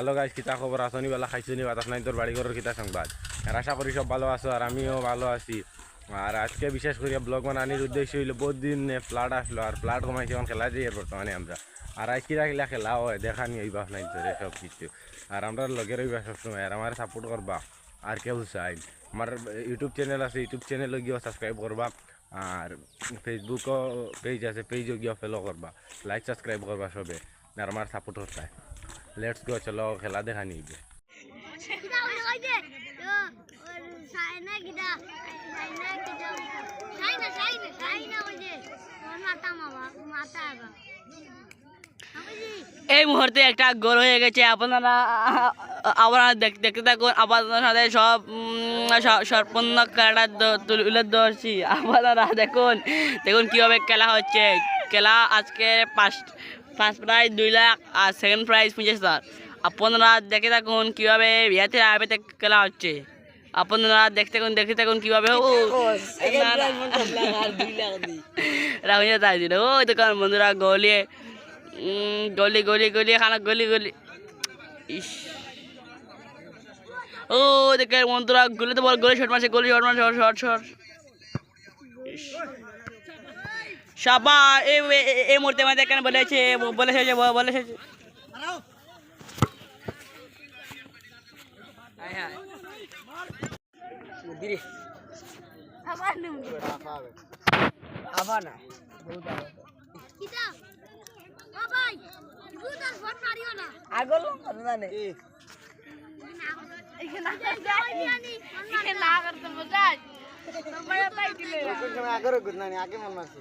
Hello guys, কিতা খবর? আসনি বেলা খাইছনি বাতাস নাই তোর বাড়ি ঘরের কিতা সংবাদ? আর আশা করি সব ভালো আছো, আর আমিও ভালো আছি। আর আজকে বিশেষ করে ব্লগ বানানির উদ্দেশ্য হইলো বহুত দিন ফ্লাড আসলো, আর ফ্লাড কমাইছে এখন খেলা যাই বর্তমানে আমরা। আর আজ কিরা কিলা খেলা হয় দেখানি হইবা নাই তোরে সব কিছু। আর আমরা লগের হইবা সবসময়, আর আমার সাপোর্ট করবা। আর কেউ চাই আমার ইউটিউব চ্যানেল আছে, ইউটিউব চ্যানেলে গিয়েও সাবস্ক্রাইব করবা। আর ফেসবুকও পেজ আছে, পেজও গিয়ে ফলো করবা, লাইক সাবস্ক্রাইব করবা সবে। আর আমার সাপোর্ট করতে লেটস গো, চলো খেলা দেখা নিবে। এই মুহূর্তে একটা গোল হয়ে গেছে, আপনারা দেখতে থাকুন। আপনাদের সাথে সব সম্পূর্ণ খেলাটা তুলে ধরছি। আপনারা দেখুন কীভাবে খেলা হচ্ছে। খেলা আজকে ফার্স্ট প্রাইজ 2 লাখ আর সেকেন্ড প্রাইজ 50,000। আপনারা দেখে থাকুন কীভাবে বিয়াতে খেলা হচ্ছে। আপনারা দেখতে থাকুন কীভাবে ওই দোকান বন্ধুরা গলিয়ে গলি খানা গলি ইস ও দেখে বন্ধুরা গলিতে বল, গলি শট মারছে, শট সাবা এই মুহূর্তে আমাদের এখানে বলেছে আবার না আগল জানে আগে মন মারছি।